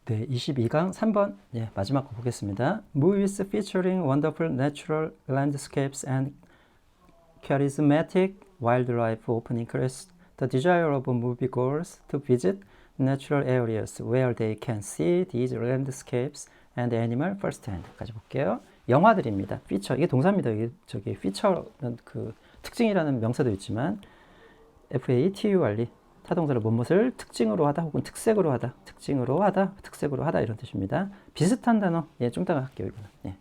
네, 22강 3번 예, 마지막 거 보겠습니다. Movies featuring wonderful natural landscapes and charismatic wildlife often increase the desire of moviegoers to visit natural areas where they can see these landscapes and animal firsthand. 까지 볼게요. 영화들입니다. 피처 이게 동사입니다. 이게 저기 피처는 그 특징이라는 명사도 있지만 FATUR이 타동사를 무엇을 특징으로 하다 혹은 특색으로 하다, 특징으로 하다, 특색으로 하다 이런 뜻입니다. 비슷한 단어, 예, 좀 이따가 할게요. 이거는. 예.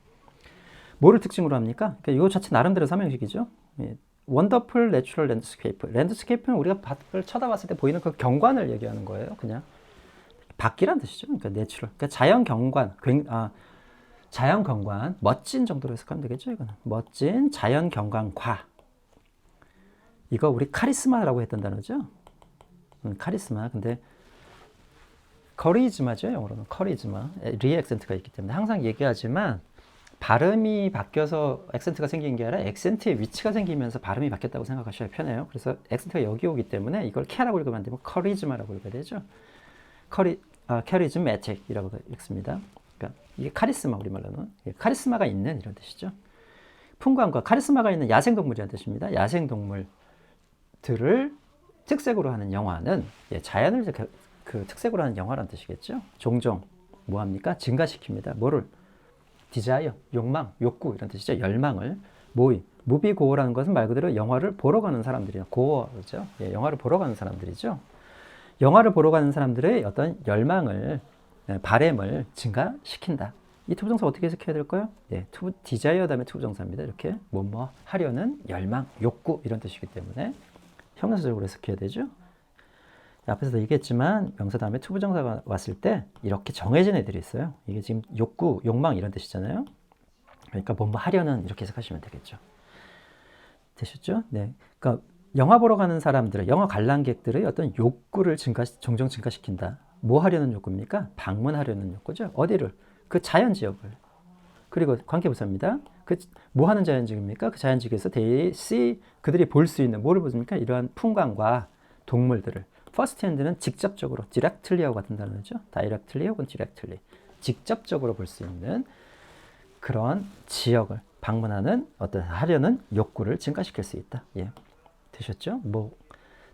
뭐를 특징으로 합니까? 그러니까 이거 자체 나름대로 삼형식이죠. 예. 원더풀 내추럴 랜드스케이프. 랜드스케이프는 우리가 밭을 쳐다봤을 때 보이는 그 경관을 얘기하는 거예요. 그냥 밖이란 뜻이죠. 그러니까 내추럴. 그러니까 자연 경관, 자연 경관, 멋진 정도로 해석하면 되겠죠. 이거는 멋진 자연 경관과. 이거 우리 카리스마라고 했던 단어죠. 카리스마. 근데 커리즈마죠. 영어로는 커리즈마. 리액센트가 있기 때문에 항상 얘기하지만 발음이 바뀌어서 액센트가 생긴 게 아니라 액센트의 위치가 생기면서 발음이 바뀌었다고 생각하셔야 편해요. 그래서 액센트가 여기 오기 때문에 이걸 캐라고 읽으면 안 되고 커리즈마라고 읽어야 되죠. 캐리즈매틱이라고 읽습니다. 그러니까 이게 카리스마, 우리말로는 카리스마가 있는 이런 뜻이죠. 풍광과 카리스마가 있는 야생동물이라는 뜻입니다. 야생동물들을 특색으로 하는 영화는 자연을 그 특색으로 하는 영화라는 뜻이겠죠. 종종 뭐 합니까? 증가시킵니다. 뭐를? 디자이어, 욕망, 욕구 이런 뜻이죠. 열망을. 무비 고어라는 것은 말 그대로 영화를 보러 가는 사람들이에요. 고어죠. 예, 영화를 보러 가는 사람들이죠. 영화를 보러 가는 사람들의 어떤 열망을, 바램을 증가시킨다. 이 투부정사 어떻게 해석해야 될까요? 예, 디자이어 다음에 투부정사입니다. 이렇게 뭐뭐 하려는 열망, 욕구 이런 뜻이기 때문에 형용사적으로 해석해야 되죠. 앞에서도 얘기했지만 명사 다음에 투부정사가 왔을 때 이렇게 정해진 애들이 있어요. 이게 지금 욕구, 욕망 이런 뜻이잖아요. 그러니까 뭐 하려는 이렇게 해석하시면 되겠죠. 되셨죠? 네. 그러니까 영화 보러 가는 사람들의, 영화 관람객들의 어떤 욕구를 종종 증가시킨다. 뭐 하려는 욕구입니까? 방문하려는 욕구죠. 어디를? 그 자연 지역을. 그리고 관계부사입니다. 뭐 하는 자연지역입니까? 그 자연지역에서 그들이 볼 수 있는 뭐를 보십니까? 이러한 풍광과 동물들을. 퍼스트 핸드는 직접적으로, 디렉틀리하고 같은 단어죠. 다이렉틀리 혹은 디렉틀리. 직접적으로 볼 수 있는 그런 지역을 방문하는 하려는 욕구를 증가시킬 수 있다. 예. 되셨죠? 뭐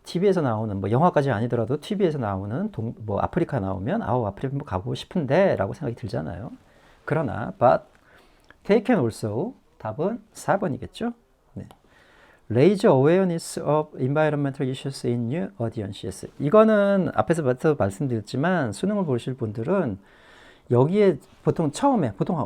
TV에서 나오는 뭐 영화까지 아니더라도 TV에서 나오는 뭐 아프리카 나오면 아프리카 뭐 가보고 싶은데 라고 생각이 들잖아요. 그러나 but they can also 답은 4번이겠죠. 네. Raise awareness of environmental issues in new audiences. 이거는 앞에서 말씀드렸지만 수능을 보실 분들은 여기에 보통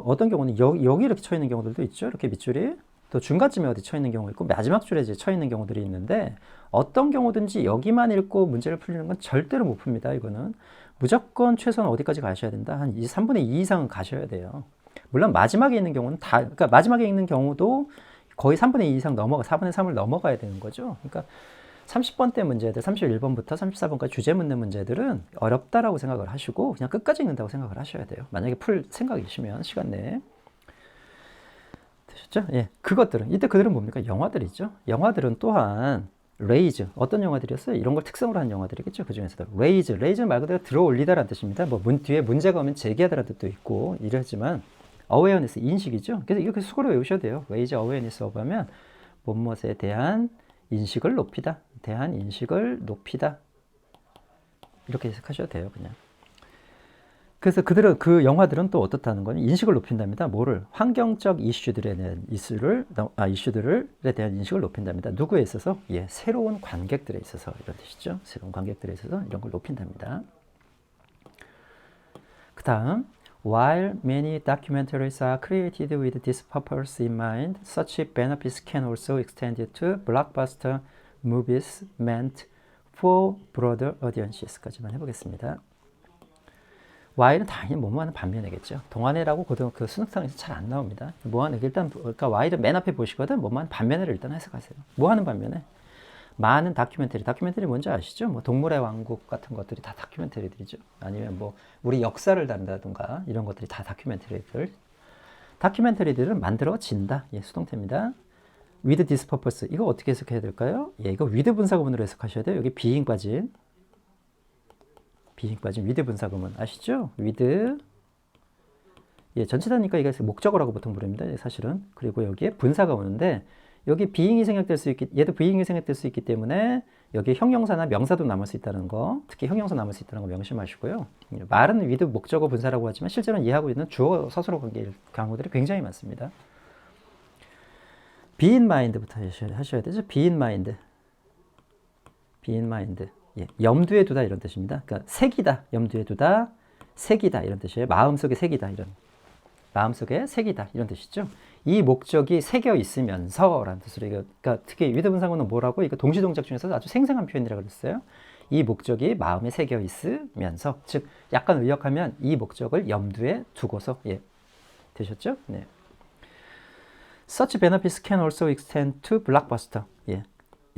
어떤 경우는 여기 이렇게 쳐 있는 경우들도 있죠. 이렇게 밑줄이. 또 중간쯤에 어디 쳐 있는 경우 있고 마지막 줄에 이제 쳐 있는 경우들이 있는데 어떤 경우든지 여기만 읽고 문제를 풀리는 건 절대로 못 풉니다. 이거는 무조건 최소한 어디까지 가셔야 된다. 한 3분의 2 이상은 가셔야 돼요. 물론 마지막에 있는 경우는 그러니까 마지막에 있는 경우도 거의 3분의 2 이상 4분의 3을 넘어가야 되는 거죠. 그러니까 30번대 문제들, 31번부터 34번까지 주제 묻는 문제들은 어렵다라고 생각을 하시고 그냥 끝까지 읽는다고 생각을 하셔야 돼요. 만약에 풀 생각이시면 시간 내에. 되셨죠? 예. 이때 그들은 뭡니까? 영화들이죠. 영화들은 또한 레이즈, 어떤 영화들이었어요? 이런 걸 특성으로 한 영화들이겠죠. 그 중에서도 레이즈는 말 그대로 들어 올리다라는 뜻입니다. 뭐 뒤에 문제가 오면 제기하다라는 뜻도 있고 이러지만 awareness, 인식이죠. 그래서 이렇게 수고로 외우셔야 돼요. raise awareness of 하면 무엇에 대한 인식을 높이다. 이렇게 해석하셔도 돼요. 그냥. 그래서 그 영화들은 또 어떻다는 거는 인식을 높인답니다. 뭐를? 환경적 이슈들에 대한 이슈들에 대한 인식을 높인답니다. 누구에 있어서? 예, 새로운 관객들에 있어서 이런 뜻이죠. 새로운 관객들에 있어서 이런 걸 높인답니다. 그 다음 While many documentaries are created with this purpose in mind, such benefits can also extend to blockbuster movies meant for broader audiences.까지만 해보겠습니다. While은 당연히 뭐뭐 하는 반면이겠죠. 동안회라고 그 수능상에서 잘 안 나옵니다. 일단 그러니까 While은 맨 앞에 보시거든 뭐뭐 하는 반면을 일단 해석하세요. 뭐 하는 반면에? 많은 다큐멘터리 뭔지 아시죠? 뭐 동물의 왕국 같은 것들이 다 다큐멘터리들이죠. 아니면 뭐 우리 역사를 다룬다든가 이런 것들이 다 다큐멘터리들은 만들어진다. 예, 수동태입니다. With this purpose. 이거 어떻게 해석해야 될까요? 예, 이거 with 분사 구문으로 해석하셔야 돼요. 여기 being 빠진 being 빠진 with 분사구문 아시죠? with 예, 전체 단위니까 이게 목적어라고 보통 부릅니다. 사실은. 그리고 여기에 분사가 오는데 여기 being이 생략될 수 있기 얘도 being이 생략될 수 있기 때문에 여기 형용사나 명사도 남을 수 있다는 거, 특히 형용사 남을 수 있다는 거 명심하시고요. 말은 with 목적어 분사라고 하지만 실제로는 이해하고 있는 주어 서술어 관계일 경우들이 굉장히 많습니다. be in mind부터 하셔야 되죠. be in mind. be in mind. 예, 염두에 두다 이런 뜻입니다. 그러니까 새기다, 염두에 두다, 새기다 이런 뜻이에요. 마음속에 새기다 이런. 마음속에 새기다 이런 뜻이죠. 이 목적이 새겨 있으면서라는 뜻으로 그러니까 특히 with 분사구는 뭐라고 이거 동시동작 중에서 아주 생생한 표현이라고 그랬어요. 이 목적이 마음에 새겨 있으면서 즉 약간 의역하면 이 목적을 염두에 두고서 예 되셨죠? 네. Such benefits can also extend to blockbuster. 예.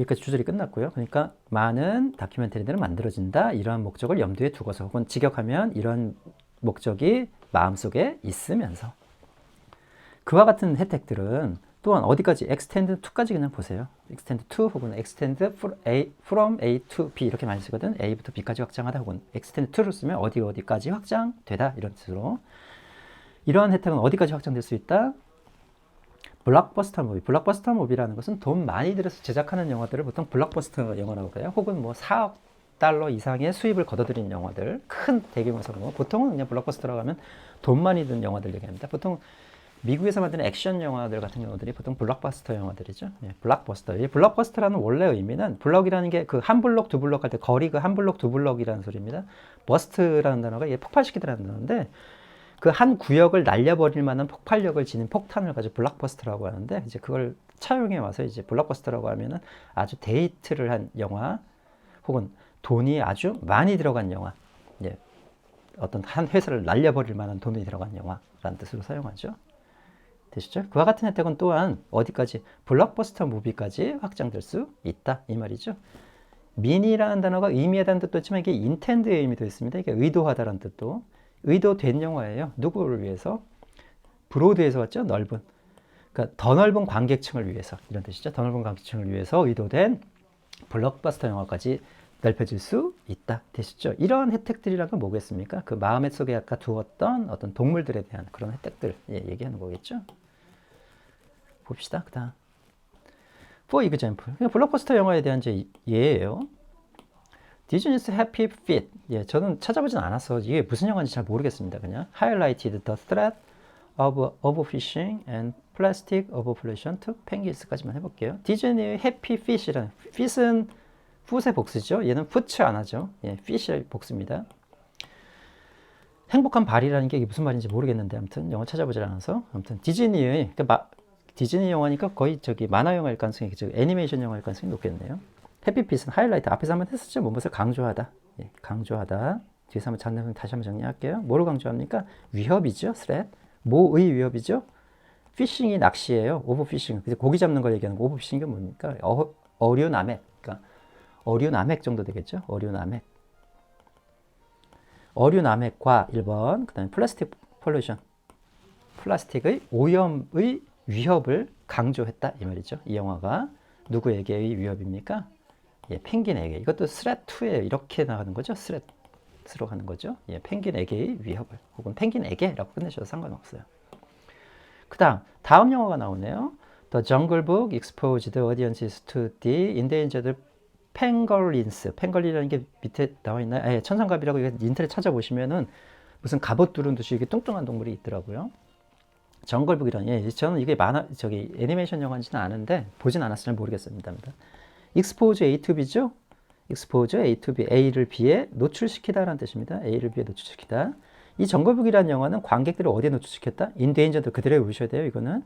여기까지 주절이 끝났고요. 그러니까 많은 다큐멘터리들은 만들어진다. 이러한 목적을 염두에 두고서 혹은 직역하면 이런 목적이 마음속에 있으면서 그와 같은 혜택들은 또한 어디까지 extend to까지 그냥 보세요. extend to 혹은 extend from A to B 이렇게 많이 쓰거든. A부터 B까지 확장하다 혹은 extend to를 쓰면 어디까지 확장되다 이런 뜻으로 이러한 혜택은 어디까지 확장될 수 있다? 블록버스터 무비. 블록버스터 무비라는 것은 돈 많이 들여서 제작하는 영화들을 보통 블록버스터 영화라고 해요. 혹은 뭐 4억 달러 이상의 수입을 거둬들인 영화들, 큰 대규모 성공. 보통은 그냥 블록버스터라고 하면 돈 많이 든 영화들 얘기합니다. 보통 미국에서 만드는 액션 영화들 같은 경우들이 보통 블록버스터 영화들이죠. 예, 블록버스터. 이 블록버스터라는 원래 의미는 블록이라는 게 그 한 블록, 두 블록 할 때 거리 그 한 블록, 두 블록이라는 소리입니다. 버스트라는 단어가 이게 폭발시키다라는 단어인데 그 한 구역을 날려버릴 만한 폭발력을 지닌 폭탄을 가지고 블록버스터라고 하는데 이제 그걸 차용해 와서 이제 블록버스터라고 하면은 아주 데이트를 한 영화 혹은 돈이 아주 많이 들어간 영화, 예, 어떤 한 회사를 날려버릴 만한 돈이 들어간 영화라는 뜻으로 사용하죠. 되시죠? 그와 같은 혜택은 또한 어디까지 블록버스터 무비까지 확장될 수 있다 이 말이죠. mean이라는 단어가 의미하다는 뜻도 있지만 이게 intend의 의미도 있습니다. 이게 의도하다라는 뜻도 의도된 영화예요. 누구를 위해서? 브로드에서 왔죠. 넓은. 그러니까 더 넓은 관객층을 위해서 이런 뜻이죠. 더 넓은 관객층을 위해서 의도된 블록버스터 영화까지 넓혀질 수 있다. 되시죠? 이런 혜택들이란 건 뭐겠습니까? 그 마음의 속에 아까 두었던 어떤 동물들에 대한 그런 혜택들 예, 얘기하는 거겠죠. 봅시다. 그 다음 For example 블록버스터 영화에 대한 제 예예요. Disney's Happy Feet. 예, 저는 찾아보진 않았어. 이게 무슨 영화인지 잘 모르겠습니다. 그냥 highlighted the threat of overfishing and plastic overpollution to penguins까지만 해볼게요. 디즈니의 Happy Fish라는 fish은 풋의 복수죠. 얘는 푸츠 안 하죠. 예, fish의 복수입니다. 행복한 발이라는 게 이게 무슨 말인지 모르겠는데 아무튼 영어 찾아보질 않아서 아무튼 디즈니의 그러니까 디즈니 영화니까 거의 저기 만화 영화일 가능성이 애니메이션 영화일 가능성이 높겠네요. 해피핏은 하이라이트 앞에서 한번 했었죠. 무엇을 강조하다. 예, 강조하다. 뒤에서 한번 다시 한번 정리할게요. 뭐를 강조합니까? 위협이죠. threat. 뭐의 위협이죠? 피싱이 낚시예요. 오버피싱. 고기 잡는 걸 얘기하는 거. 오버피싱이 뭡니까? 어류 남획. 그러니까 어류 남획 정도 되겠죠. 어류 남획. 어류 남획과 1번 그다음에 플라스틱 폴루션. 플라스틱의 오염의 위협을 강조했다 이 말이죠. 이 영화가 누구에게의 위협입니까? 예, 펭귄에게. 이것도 threat2에 이렇게 나가는 거죠. threat으로 가는 거죠. 예, 펭귄에게의 위협을 혹은 펭귄에게라고 끝내셔도 상관없어요. 다음 영화가 나오네요. The Jungle Book exposed audiences to the endangered pangolins. 펭걸린이라는 게 밑에 나와 있나요? 예, 천상갑이라고 인터넷 찾아보시면은 무슨 갑옷 두른 듯이 이게 뚱뚱한 동물이 있더라고요. 정글북이라는 예, 저는 이게 애니메이션 영화인지는 아는데 보진 않았으면 모르겠습니다. expose A to B죠? expose A to B, A를 B에 노출시키다라는 뜻입니다. A를 B에 노출시키다. 이 정글북이라는 영화는 관객들을 어디에 노출시켰다? 인데인저드 그대로 외우셔야 돼요. 이거는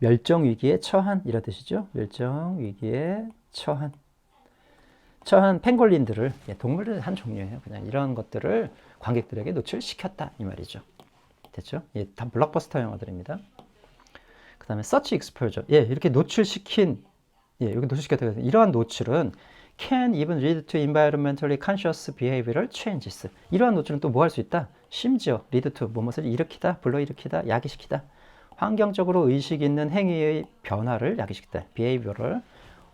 멸종 위기에 처한 이런 뜻이죠. 멸종 위기에 처한 펭골린들을 예, 동물들 한 종류예요. 그냥 이런 것들을 관객들에게 노출시켰다 이 말이죠. 됐죠? 예, 다 블록버스터 영화들입니다. 그 다음에 search exposure. 예, 이렇게 노출시킨, 예, 여기 노출시켰다. 이러한 노출은 can even lead to environmentally conscious behavioral changes. 이러한 노출은 또 뭐 할 수 있다? 심지어 lead to 무엇을 일으키다, 불러일으키다, 야기시키다. 환경적으로 의식 있는 행위의 변화를 야기시키다. behavioral.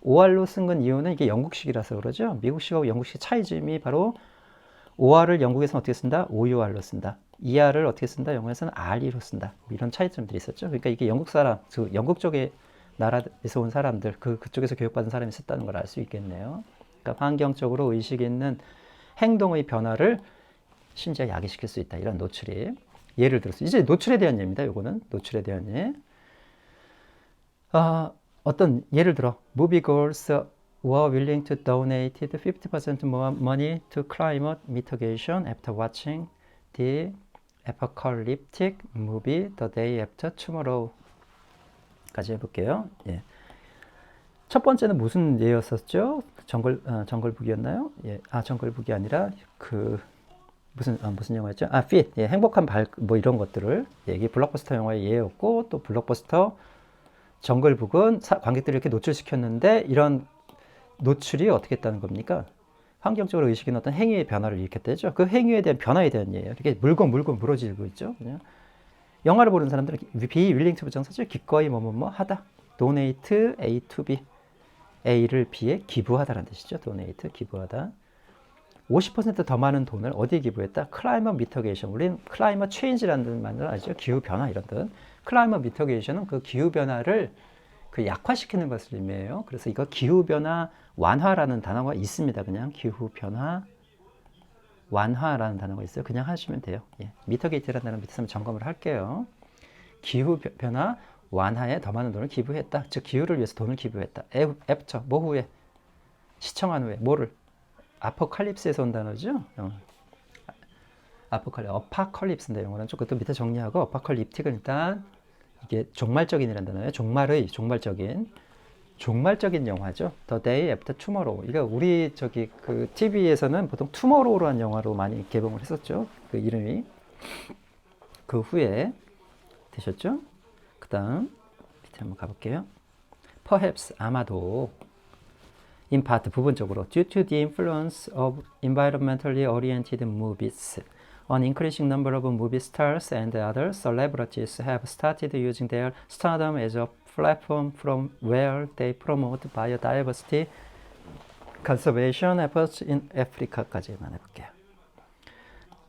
OR로 쓴 건 이유는 이게 영국식이라서 그러죠. 미국식하고 영국식 차이점이 바로 OR을 영국에서는 어떻게 쓴다? OUR로 쓴다. ER을 어떻게 쓴다? 영어에서는 RE로 쓴다. 이런 차이점들이 있었죠. 그러니까 이게 영국 사람, 그 영국 쪽의 나라에서 온 사람들, 그쪽에서 교육받은 사람이 있었다는 걸 알 수 있겠네요. 그러니까 환경적으로 의식 있는 행동의 변화를 심지어 야기시킬 수 있다. 이런 노출이. 예를 들어서 이제 노출에 대한 예입니다. 요거는 노출에 대한 예. 어떤 예를 들어 moviegoers were willing to donate 50% more money to climate mitigation after watching the apocalyptic movie The Day After Tomorrow까지 해볼게요. 예. 첫 번째는 무슨 예였었죠? 정글북이었나요? 예. 정글북이 아니라 무슨 영화였죠? Fit. 예, 행복한 뭐 이런 것들을. 예, 이게 블록버스터 영화의 예였고, 또 블록버스터 정글북은 관객들을 이렇게 노출시켰는데, 이런 노출이 어떻게 했다는 겁니까? 환경적으로 의식인 어떤 행위의 변화를 일으켰다죠. 그 행위에 대한 변화에 대한 예예요. 이렇게 물고 물어지고 있죠. 그냥. 영화를 보는 사람들은 be willing to 부정사죠. 기꺼이 뭐뭐뭐 하다. donate A to B. A를 B에 기부하다라는 뜻이죠. donate, 기부하다. 50%더 많은 돈을 어디에 기부했다? 클라이머 미터게이션. 우리는 클라이머 체인지라는 말을 알죠. 기후 변화 이런 뜻. 클라이머 미터게이션은 그 기후 변화를 약화시키는 것을 의미해요. 그래서 이거 기후 변화 완화라는 단어가 있습니다. 그냥 기후 변화 완화라는 단어가 있어요. 그냥 하시면 돼요. 예. 미터게이트라는 단어 밑에서 점검을 할게요. 기후 변화 완화에 더 많은 돈을 기부했다. 즉 기후를 위해서 돈을 기부했다. 애프터 뭐 후에 시청한 후에 뭐를 아포칼립스에서 온 단어죠. 어파컬립스인데 영어는 좀 그것도 밑에 정리하고 어파컬립틱은 일단 이게 종말적인이라는 단어예요. 종말적인 영화죠. The Day After Tomorrow. 이거 우리 TV에서는 보통 투모로우라는 영화로 많이 개봉을 했었죠. 그 이름이 그 후에 되셨죠. 그다음 밑에 한번 가볼게요. Perhaps 아마도 in part 부분적으로 due to the influence of environmentally oriented movies, an increasing number of movie stars and other celebrities have started using their stardom as a platform from where they promote biodiversity conservation efforts in Africa까지만 해볼게요.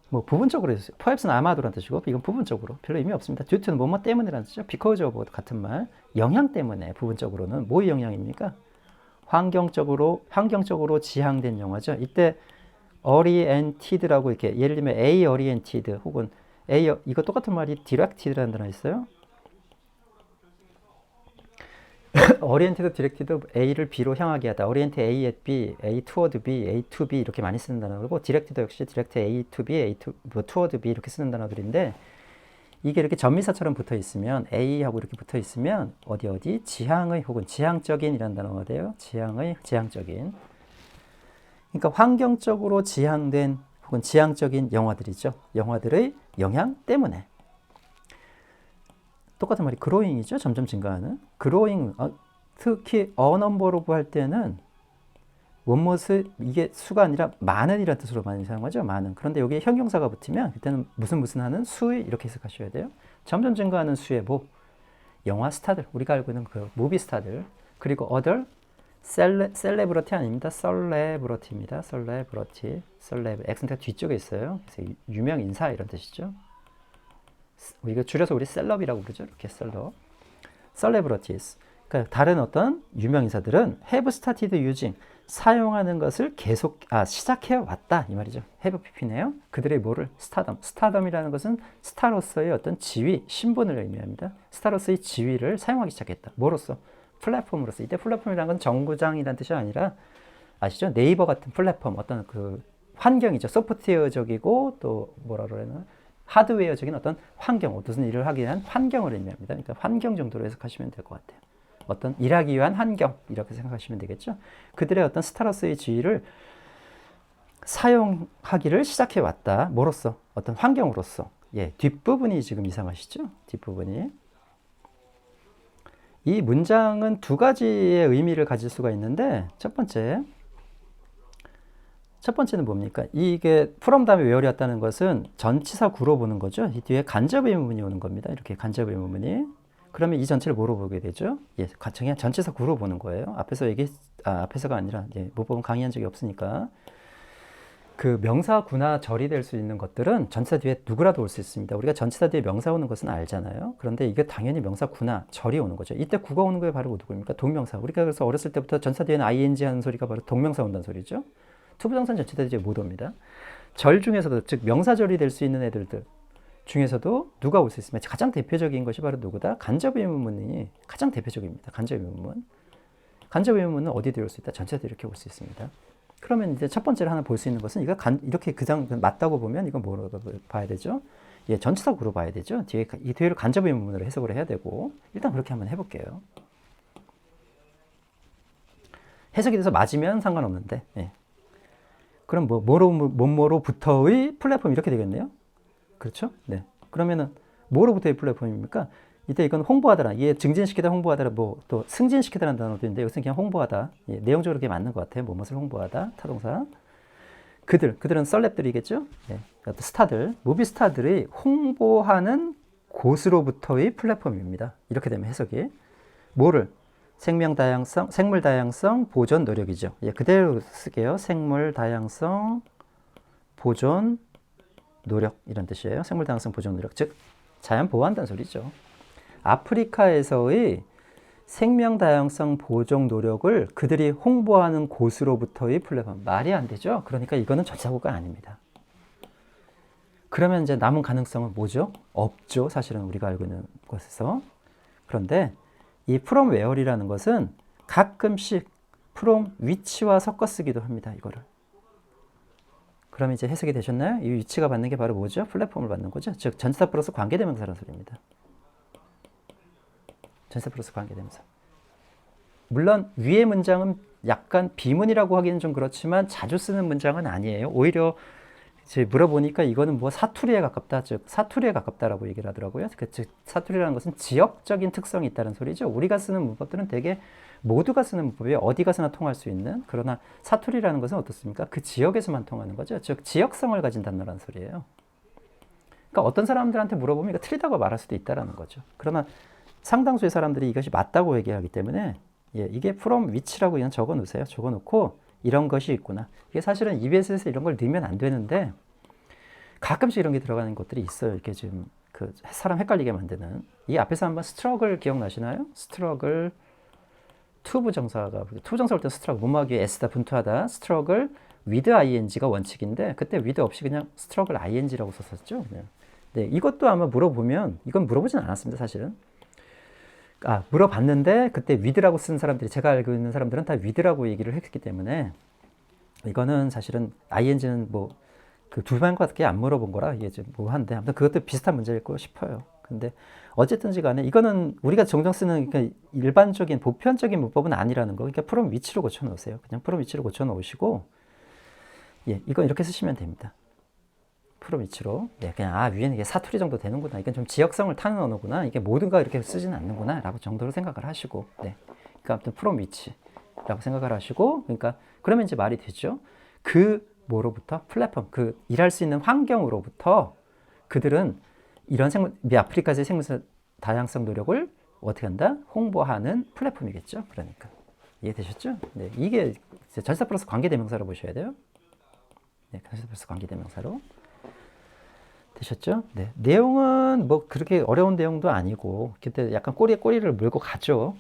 뭐 부분적으로 해주세요. perhaps는 아마도라는 뜻이고 이건 부분적으로 별로 의미 없습니다. due to는 뭐뭐 때문이라는 뜻이죠. because of 같은 말. 영향 때문에 부분적으로는 뭐의 영향입니까? 환경적으로 지향된 영화죠. 이때 oriented라고 이렇게 예를 들면 A oriented 혹은 A 이거 똑같은 말이 directed라는 단어 있어요. oriented, directed A를 B로 향하게 하다. orient A at B, A toward B, A to B 이렇게 많이 쓰는 단어고 directed 역시 direct A to B, A to toward B 이렇게 쓰는 단어들인데 이게 이렇게 전미사처럼 붙어 있으면 A하고 이렇게 붙어 있으면 어디 지향의 혹은 지향적인이라는 단어가 돼요. 지향적인. 그러니까 환경적으로 지향된 혹은 지향적인 영화들이죠. 영화들의 영향 때문에. 똑같은 말이 growing이죠. 점점 증가하는. growing, 특히 a number of 할 때는 원못을 이게 수가 아니라 많은이라는 뜻으로 많이 사용하죠. 많은. 그런데 여기에 형용사가 붙으면 그때는 무슨 하는 수의 이렇게 해석하셔야 돼요. 점점 증가하는 수의 뭐 영화 스타들, 우리가 알고 있는 그 무비 스타들, 그리고 other 셀레브러티 아닙니다. 썰레브러티입니다. 엑센트가 뒤쪽에 있어요. 그래서 유명 인사 이런 뜻이죠. 이거 줄여서 우리 셀럽이라고 부르죠. 이렇게 셀레브러티스. 그러니까 다른 어떤 유명 인사들은 have started using 사용하는 것을 시작해 왔다 이 말이죠. have pp네요. 그들의 뭐를 스타덤이라는 것은 스타로서의 어떤 지위, 신분을 의미합니다. 스타로서의 지위를 사용하기 시작했다. 뭐로서? 플랫폼으로서. 이때 플랫폼이라는 건 정구장이라는 뜻이 아니라 아시죠? 네이버 같은 플랫폼 어떤 그 환경이죠. 소프트웨어적이고 또 뭐라 그러나 하드웨어적인 어떤 환경, 무슨 일을 하기 위한 환경을 의미합니다. 그러니까 환경 정도로 해석하시면 될 것 같아요. 어떤 일하기 위한 환경 이렇게 생각하시면 되겠죠. 그들의 어떤 스타로서의 지위를 사용하기를 시작해 왔다. 뭐로써? 어떤 환경으로서. 예, 뒷부분이 지금 이상하시죠? 뒷부분이. 이 문장은 두 가지의 의미를 가질 수가 있는데 첫 번째는 뭡니까? 이게 from 다음에 where이 왔다는 것은 전치사 구로 보는 거죠. 이 뒤에 간접 의문문이 오는 겁니다. 이렇게 간접 의문문이. 그러면 이 전체를 뭐로 보게 되죠? 예, 그냥 전치사 구로 보는 거예요. 앞에서가 아니라 못 보면 강의한 적이 없으니까. 그 명사구나 절이 될 수 있는 것들은 전치사 뒤에 누구라도 올 수 있습니다. 우리가 전치사 뒤에 명사 오는 것은 알잖아요. 그런데 이게 당연히 명사구나 절이 오는 거죠. 이때 구가 오는 거에 바로 누구입니까? 동명사. 우리가 그래서 어렸을 때부터 전치사 뒤에는 ing 하는 소리가 바로 동명사 온다는 소리죠. 투부정사는 전치사 뒤에 못 옵니다. 절 중에서도, 즉 명사절이 될 수 있는 애들들 중에서도 누가 올 수 있습니까? 가장 대표적인 것이 바로 누구다? 간접의문문이 가장 대표적입니다. 간접의문문. 간접의문문은 어디 들어올 수 있다? 전치사 뒤에 이렇게 올 수 있습니다. 그러면 이제 첫 번째로 하나 볼 수 있는 것은 이거 이렇게 그냥 맞다고 보면 이건 뭐로 봐야 되죠? 예, 전치사구로 봐야 되죠. 이 뒤를 간접의문문으로 해석을 해야 되고, 일단 그렇게 한번 해볼게요. 해석이 돼서 맞으면 상관없는데, 예. 그럼 뭐로부터의 플랫폼 이렇게 되겠네요. 그렇죠? 네. 그러면은 뭐로부터의 플랫폼입니까? 이때 이건 홍보하다라, 이게 증진시키다, 홍보하다라, 뭐 또 승진시키다라는 단어도 있는데 여기서 그냥 홍보하다. 예, 내용적으로 그게 맞는 것 같아요. 무엇을 홍보하다, 타동사. 그들은 썰랩들이겠죠. 예, 스타들, 무비 스타들이 홍보하는 곳으로부터의 플랫폼입니다. 이렇게 되면 해석이 뭐를 생물 다양성 보존 노력이죠. 예, 그대로 쓸게요. 생물 다양성 보존 노력 이런 뜻이에요. 생물 다양성 보존 노력, 즉 자연 보호한다는 소리죠. 아프리카에서의 생명 다양성 보존 노력을 그들이 홍보하는 곳으로부터의 플랫폼. 말이 안 되죠. 그러니까 이거는 전치사구가 아닙니다. 그러면 이제 남은 가능성은 뭐죠? 없죠. 사실은 우리가 알고 있는 것에서. 그런데 이 from where이라는 것은 가끔씩 from which와 섞어 쓰기도 합니다. 이거를. 그럼 이제 해석이 되셨나요? 이 위치가 받는 게 바로 뭐죠? 플랫폼을 받는 거죠. 즉 전치사 플러스 관계대명사라는 소리입니다. 전치사 플러스 관계대명사. 물론 위의 문장은 약간 비문이라고 하기는 좀 그렇지만 자주 쓰는 문장은 아니에요. 오히려 이제 물어보니까 이거는 뭐 사투리에 가깝다, 즉 사투리에 가깝다라고 얘기를 하더라고요. 즉 사투리라는 것은 지역적인 특성이 있다는 소리죠. 우리가 쓰는 문법들은 대개 모두가 쓰는 문법이 어디 가서나 통할 수 있는, 그러나 사투리라는 것은 어떻습니까? 그 지역에서만 통하는 거죠. 즉 지역성을 가진 단어라는 소리예요. 그러니까 어떤 사람들한테 물어보면 이거 틀리다고 말할 수도 있다라는 거죠. 그러나 상당수의 사람들이 이것이 맞다고 얘기하기 때문에 예, 이게 from which라고 그냥 적어 놓으세요. 적어 놓고 이런 것이 있구나. 이게 사실은 EBS에서 이런 걸 넣으면 안 되는데 가끔씩 이런 게 들어가는 것들이 있어요. 이렇게 지금 그 사람 헷갈리게 만드는. 이 앞에서 한번 스트러글 기억나시나요? 스트러글 투부정사가 투부정사 올 때 스트러글 뭐뭐하기 위해 애쓰다 분투하다 스트러글 with ing가 원칙인데 그때 with 없이 그냥 스트러글 ing라고 썼었죠. 네, 이것도 아마 물어보면 이건 물어보진 않았습니다. 사실은. 물어봤는데 그때 with라고 쓴 사람들이 제가 알고 있는 사람들은 다 with라고 얘기를 했기 때문에 이거는 사실은 ing는 뭐 그 두 번밖에 안 물어본 거라 이게 좀 뭐 한데 아무튼 그것도 비슷한 문제일 거 싶어요. 근데 어쨌든지 간에 이거는 우리가 종종 쓰는 그러니까 일반적인 보편적인 문법은 아니라는 거. 그러니까 from which로 고쳐 놓으세요. 그냥 from which로 고쳐 놓으시고 예, 이건 이렇게 쓰시면 됩니다. from which로. 예, 그냥 위에는 이게 사투리 정도 되는구나. 이건 좀 지역성을 타는 언어구나. 이게 모든가 이렇게 쓰지는 않는구나. 라고 정도로 생각을 하시고. 네. 그러니까 아무튼 from which라고 생각을 하시고 그러니까 그러면 이제 말이 되죠. 그 뭐로부터? 플랫폼. 그 일할 수 있는 환경으로부터 그들은 이런 아프리카에서의 생물 다양성 노력을 어떻게 한다? 홍보하는 플랫폼이겠죠. 그러니까 이해되셨죠? 네, 이게 전치사 플러스 관계대명사로 보셔야 돼요. 네, 전치사 플러스 관계대명사로 되셨죠? 네, 내용은 뭐 그렇게 어려운 내용도 아니고 그때 약간 꼬리를 물고 가죠.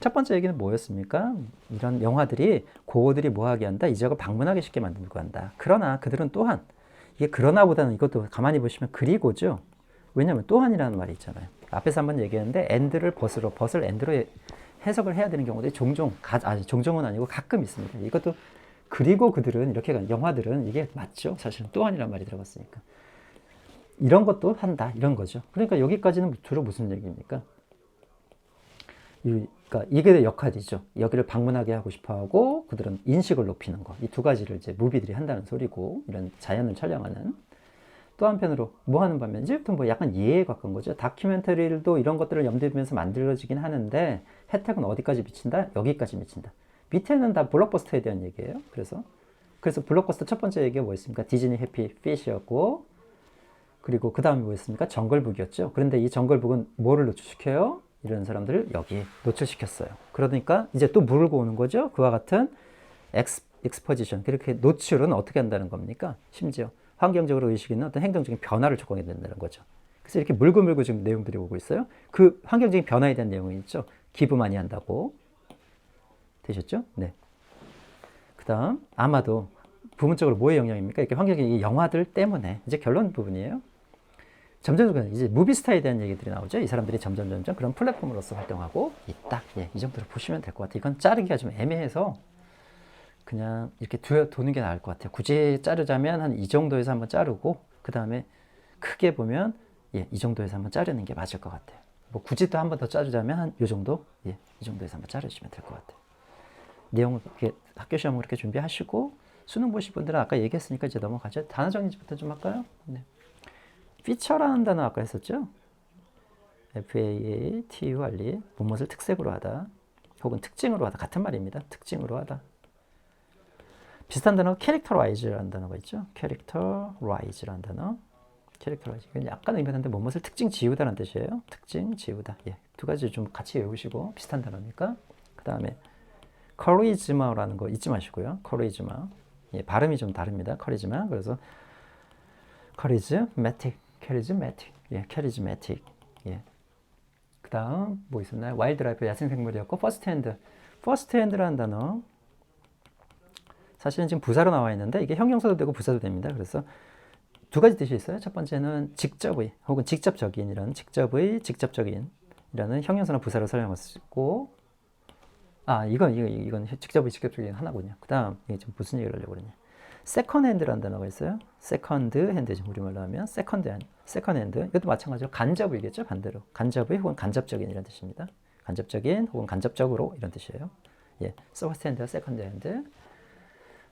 첫 번째 얘기는 뭐였습니까? 이런 영화들이 고어들이 뭐하게 한다? 이 지역을 방문하기 쉽게 만들고 한다. 그러나 그들은 또한 이게 그러나보다는 이것도 가만히 보시면 그리고죠. 왜냐하면 또한이라는 말이 있잖아요. 앞에서 한번 얘기했는데 and를 벗을 and로 해석을 해야 되는 경우들이 종종은 아니고 가끔 있습니다. 이것도 그리고 그들은 이렇게 영화들은 이게 맞죠. 사실은 또한이라는 말이 들어갔으니까. 이런 것도 한다. 이런 거죠. 그러니까 여기까지는 주로 무슨 얘기입니까? 그러니까 이게 역할이죠. 여기를 방문하게 하고 싶어하고 그들은 인식을 높이는 거. 이 두 가지를 이제 무비들이 한다는 소리고 이런 자연을 촬영하는. 또 한편으로 뭐 하는 반면 이제부터 뭐 약간 예에 가까운 거죠. 다큐멘터리도 이런 것들을 염두에 두면서 만들어지긴 하는데 혜택은 어디까지 미친다? 여기까지 미친다. 밑에는 다 블록버스터에 대한 얘기예요. 그래서 블록버스터 첫 번째 얘기가 뭐였습니까? 디즈니 해피 피쉬였고 그리고 그 다음에 뭐였습니까? 정글북이었죠. 그런데 이 정글북은 뭐를 노출시켜요? 이런 사람들을 여기에 노출시켰어요. 그러니까 이제 또 물고 오는 거죠. 그와 같은 exposition, 그렇게 노출은 어떻게 한다는 겁니까? 심지어 환경적으로 의식 있는 어떤 행동적인 변화를 촉구하게 된다는 거죠. 그래서 이렇게 물고 지금 내용들이 오고 있어요. 그 환경적인 변화에 대한 내용이 있죠. 기부 많이 한다고. 되셨죠? 네. 그 다음, 아마도 부분적으로 뭐의 영향입니까? 이렇게 환경적인 영화들 때문에. 이제 결론 부분이에요. 점점 이제 무비스타에 대한 얘기들이 나오죠. 이 사람들이 점점 그런 플랫폼으로서 활동하고 있다. 예, 이 정도로 보시면 될 것 같아요. 이건 자르기가 좀 애매해서 그냥 이렇게 두는 게 나을 것 같아요. 굳이 자르자면 한 이 정도에서 한번 자르고 그 다음에 크게 보면 예, 이 정도에서 한번 자르는 게 맞을 것 같아요. 뭐 굳이 또 한 번 더 자르자면 한 이 정도, 예, 이 정도에서 한번 자르시면 될 것 같아요. 내용을 이렇게 학교 시험을 그렇게 준비하시고 수능 보실 분들은 아까 얘기했으니까 이제 넘어가죠. 단어 정리부터 좀 할까요? 네. 피처라는 단어 아까 했었죠? FAATURE, 무엇을 특색으로 하다 혹은 특징으로 하다 같은 말입니다. 특징으로 하다. 비슷한 단어 캐릭터라이즈라는 단어가 있죠. 캐릭터라이즈라는 단어. 캐릭터라이즈. 약간 의미하는데 무엇을 특징 지우다라는 뜻이에요. 특징 지우다. 예, 두 가지 좀 같이 외우시고 비슷한 단어니까. 그 다음에 커리즈마라는 거 잊지 마시고요. 커리즈마. 예, 발음이 좀 다릅니다. 커리즈마. 그래서 커리즈매틱, 캐리즈매틱. 예, 캐리즈매틱. 예. 그 다음 뭐 있었나요? 와일드라이프 야생생물이었고 퍼스트핸드. 퍼스트핸드라는 단어. 사실은 지금 부사로 나와 있는데 이게 형용사도 되고 부사도 됩니다. 그래서 두 가지 뜻이 있어요. 첫 번째는 직접의 혹은 직접적인이라는 직접적인이라는 형용사나 부사로 사용했고 이건 직접적인 하나군요. 그 다음 이게 지금 무슨 얘기를 하려고 그러냐. 세컨핸드라는 단어가 있어요. 세컨드핸드 지금 우리말로 하면 세컨핸드 이것도 마찬가지로 간접의겠죠. 반대로 간접의 혹은 간접적인 이런 뜻입니다. 간접적인 혹은 간접적으로 이런 뜻이에요. 예, 퍼스트핸드, 세컨드핸드.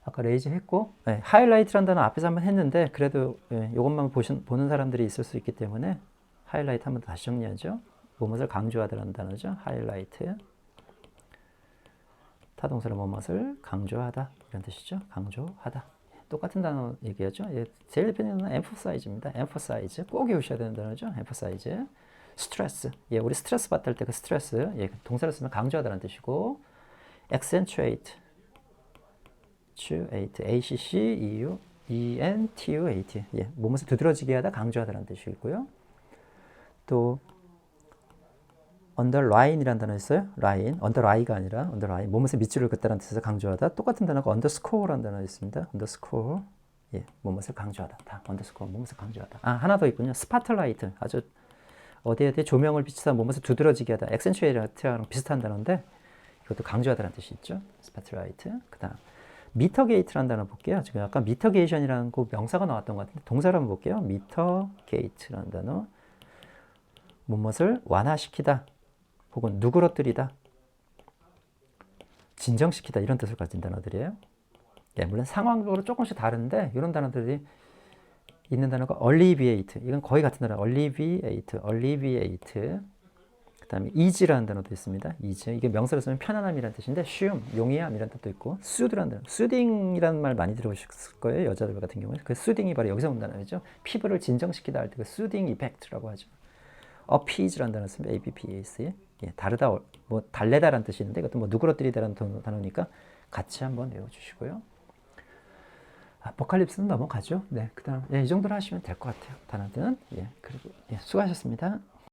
아까 레이즈 했고 예, 하이라이트라는 단어 앞에서 한번 했는데 그래도 예, 이것만 보는 사람들이 있을 수 있기 때문에 하이라이트 한번 다시 정리하죠. 무엇을 강조하다라는 단어죠. 하이라이트. 타동사로 무엇을 강조하다 이런 뜻이죠. 강조하다. 똑같은 단어 얘기하죠. 예, 제일 대표적인 단어는 emphasize입니다. emphasize 꼭 외우셔야 되는 단어죠. emphasize. 스트레스. 예, 우리 스트레스 받을 때 그 스트레스. 예, 동사로 쓰면 강조하다라는 뜻이고 accentuate. accentuate. 예, 무엇을 두드러지게 하다, 강조하다라는 뜻이고요. 또 underline이라는 단어 있어요. line, underline가 아니라 underline. 무엇을 밑줄을 긋다라는 뜻에서 강조하다. 똑같은 단어가 underscore라는 단어 있습니다. underscore. 예, 무엇을 강조하다. 다 underscore, 무엇을 강조하다. 하나 더 있군요. spotlight. 아주 어디에 조명을 비치다 무엇을 두드러지게 하다. accentuate랑 비슷한 단어인데 이것도 강조하다라는 뜻이 있죠. spotlight. 그다음 미터게이트라는 단어 볼게요. 지금 약간 미터게이션이라는 그 명사가 나왔던 것 같은데 동사로 한번 볼게요. 미터게이트라는 단어. 무엇을 완화시키다 혹은 누그러뜨리다, 진정시키다 이런 뜻을 가진 단어들이에요. 예, 물론 상황적으로 조금씩 다른데 이런 단어들이 있는 단어가 alleviate. 이건 거의 같은 단어. alleviate. 그 다음에 easy라는 단어도 있습니다. easy. 이게 명사로 쓰면 편안함이라는 뜻인데 쉬움, 용이함 이런 뜻도 있고 soothe라는 단어. soothing이라는 말 많이 들어보셨을 거예요. 여자들 같은 경우에. 그 soothing이 바로 여기서 온 단어죠. 피부를 진정시키다 할 때 그 soothing effect라고 하죠. appease라는 단어 쓰면 appease. 예, 다르다, 뭐 달래다라는 뜻이 있는데 이것도 뭐 누그러뜨리다라는 단어니까 같이 한번 외워주시고요. 아포칼립스는 넘어가죠. 네, 그다음 예, 이 정도로 하시면 될 것 같아요. 단어들은 예, 그리고 예, 수고하셨습니다.